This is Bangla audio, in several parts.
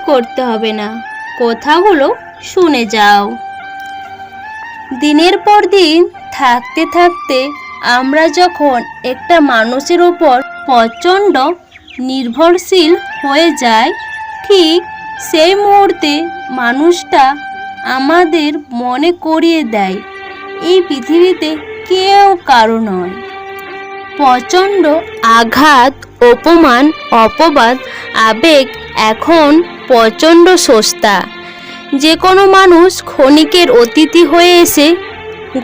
করতে হবে না, কথাগুলো শুনে যাও। দিনের পর দিন থাকতে থাকতে আমরা যখন একটা মানুষের উপর প্রচণ্ড নির্ভরশীল হয়ে যাই, ঠিক সেই মুহূর্তে মানুষটা আমাদের মনে করিয়ে দেয় এই পৃথিবীতে কেউ কারো নয়। প্রচণ্ড আঘাত, অপমান, অপবাদ, আবেগ এখন প্রচণ্ড সস্তা। যে কোনো মানুষ ক্ষণিকের অতিথি হয়ে এসে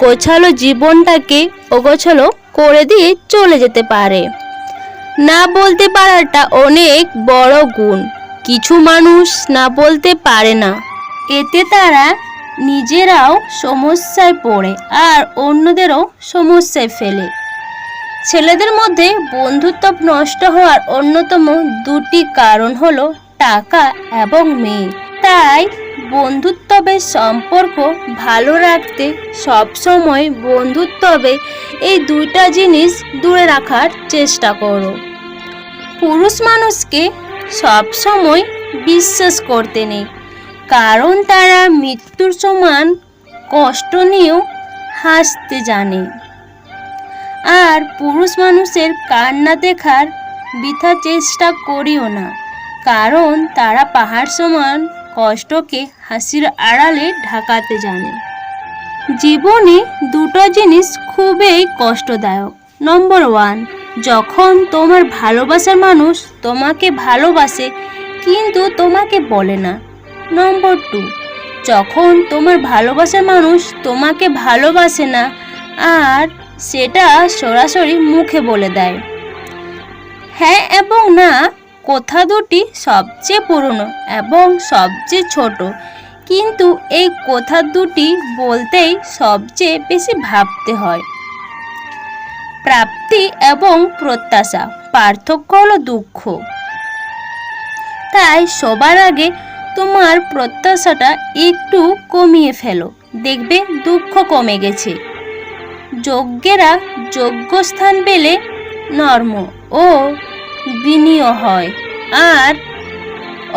গোছালো জীবনটাকে অগোছালো করে দিয়ে চলে যেতে পারে। না বলতে পারাটা অনেক বড় গুণ। কিছু মানুষ না বলতে পারে না, এতে তারা নিজেরাও সমস্যায় পড়ে আর অন্যদেরও সমস্যায় ফেলে। ছেলেদের মধ্যে বন্ধুত্ব নষ্ট হওয়ার অন্যতম দুটি কারণ হলো টাকা এবং মেয়ে। তাই বন্ধুত্বের সম্পর্ক ভালো রাখতে সবসময় বন্ধুত্বে এই দুইটা জিনিস দূরে রাখার চেষ্টা করো। পুরুষ মানুষকে সবসময় বিশ্বাস করতে নেই, কারণ তারা মৃত্যুর সমান কষ্ট নিয়েও হাসতে জানে। আর পুরুষ মানুষের কান্না দেখার বৃথা চেষ্টা করিও না, কারণ তারা পাহাড় সমান কষ্টকে হাসির আড়ালে ঢাকাতে জানে। জীবনে দুটো জিনিস খুবই কষ্টদায়ক। নম্বর 1, যখন তোমার ভালোবাসার মানুষ তোমাকে ভালোবাসে কিন্তু তোমাকে বলে না। নম্বর 2, যখন তোমার ভালোবাসার মানুষ তোমাকে ভালোবাসে না আর সেটা সরাসরি মুখে বলে দেয়। হ্যাঁ এবং না কথা দুটি সবচেয়ে পুরনো এবং সবচেয়ে ছোট, কিন্তু এই কথা দুটি বলতেই সবচেয়ে বেশি ভাবতে হয়। প্রাপ্তি এবং প্রত্যাশা পার্থক্য হলো দুঃখ। তাই সবার আগে তোমার প্রত্যাশাটা একটু কমিয়ে ফেলো, দেখবে দুঃখ কমে গেছে। যোগ্যেরা যোগ্য স্থান পেলে নর্ম ও বিনীয় হয়, আর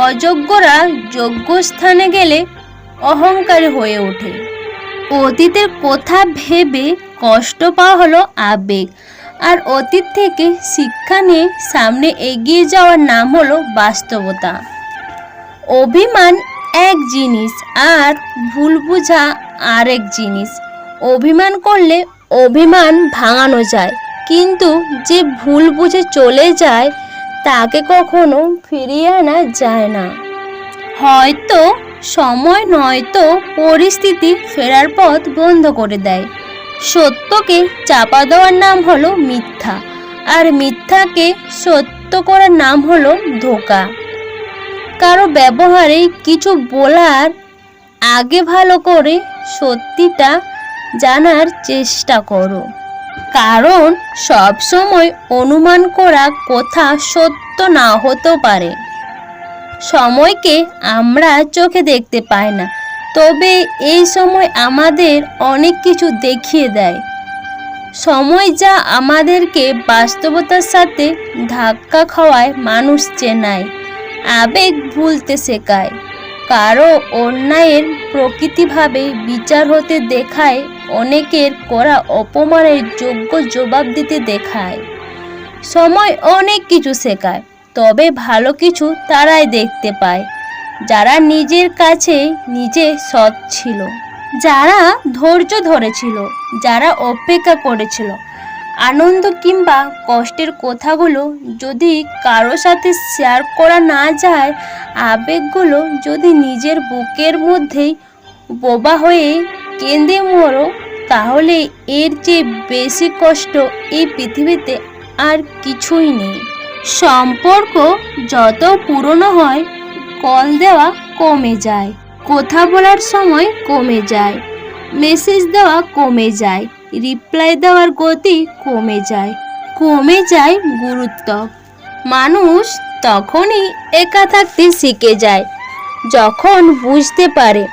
অযোগ্যরা যোগ্য স্থানে গেলে অহংকারী হয়ে ওঠে। অতীতের কথা ভেবে কষ্ট পাওয়া হলো আবেগ, আর অতীত থেকে শিক্ষা নিয়ে সামনে এগিয়ে যাওয়ার নাম হলো বাস্তবতা। অভিমান এক জিনিস আর ভুল বোঝা আরেক জিনিস। অভিমান করলে অভিমান ভাঙানো যায়, কিন্তু যে ভুল বুঝে চলে যায় তাকে কখনো ফিরিয়ে আনা যায় না। হয়তো সময় নয়তো পরিস্থিতি ফেরার পথ বন্ধ করে দেয়। সত্যকে চাপা দেওয়ার নাম হলো মিথ্যা, আর মিথ্যাকে সত্য করার নাম হলো ধোঁকা। কারো ব্যবহারে কিছু বলার আগে ভালো করে সত্যিটা জানার চেষ্টা করো, কারণ সব সময় অনুমান করা কথা সত্য না হতেও পারে। সময়কে আমরা চোখে দেখতে পাই না, তবে এই সময় আমাদের অনেক কিছু দেখিয়ে দেয়। সময় যা আমাদেরকে বাস্তবতার সাথে ধাক্কা খাওয়ায়, মানুষ চেনায়, আবেগ ভুলতে শেখায়, কারো অন্যায়ের প্রকৃতিভাবে বিচার হতে দেখায়, অনেকের করা অপমানের যোগ্য জবাব দিতে দেখায়। সময় অনেক কিছু শেখায়, তবে ভালো কিছু তারাই দেখতে পায় যারা নিজের কাছে নিজে সৎ ছিল, যারা ধৈর্য ধরেছিল, যারা অপেক্ষা করেছিল। আনন্দ কিংবা কষ্টের কথাগুলো যদি কারো সাথে শেয়ার করা না যায়, আবেগগুলো যদি নিজের বুকের মধ্যেই বোবা হয়ে কেঁদে মরো, তাহলে এর চেয়ে বেশি কষ্ট এই পৃথিবীতে আর কিছুই নেই। সম্পর্ক যত পুরনো হয়, কল দেওয়া কমে যায়, কথা বলার সময় কমে যায়, মেসেজ দেওয়া কমে যায়, রিপ্লাই দেওয়ার গতি কমে যায় গুরুত্ব। মানুষ তখনই একা থাকতে শিখে যায় যখন বুঝতে পারে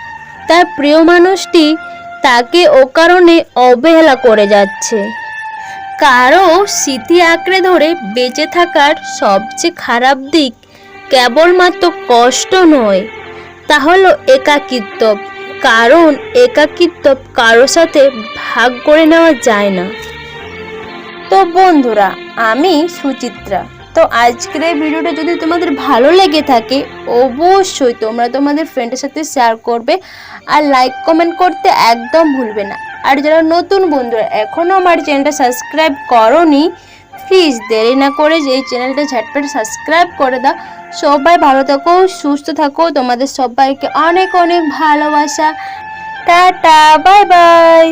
তার প্রিয় মানুষটি তাকে অকারণে অবহেলা করে যাচ্ছে। কারো স্মৃতি আঁকড়ে ধরে বেঁচে থাকার সবচেয়ে খারাপ দিক কেবলমাত্র কষ্ট নয়, তা হলো একাকিত্ব। কারণ একাকিত্ব কারোর সাথে ভাগ করে নেওয়া যায় না। তো বন্ধুরা, আমি সুচিত্রা। তো আজকের এই ভিডিওটা যদি তোমাদের ভালো লেগে থাকে অবশ্যই তোমরা তোমাদের ফ্রেন্ডের সাথে শেয়ার করবে আর লাইক কমেন্ট করতে একদম ভুলবে না। আর যারা নতুন বন্ধুরা এখনও আমার চ্যানেলটা সাবস্ক্রাইব করোনি, প্লিজ দেরি না করে এই চ্যানেলটা ঝটপট সাবস্ক্রাইব করে দাও। সবাই ভালো থাকো, সুস্থ থাকো, তোমাদের সবাইকে অনেক অনেক ভালোবাসা। Tata, bye bye.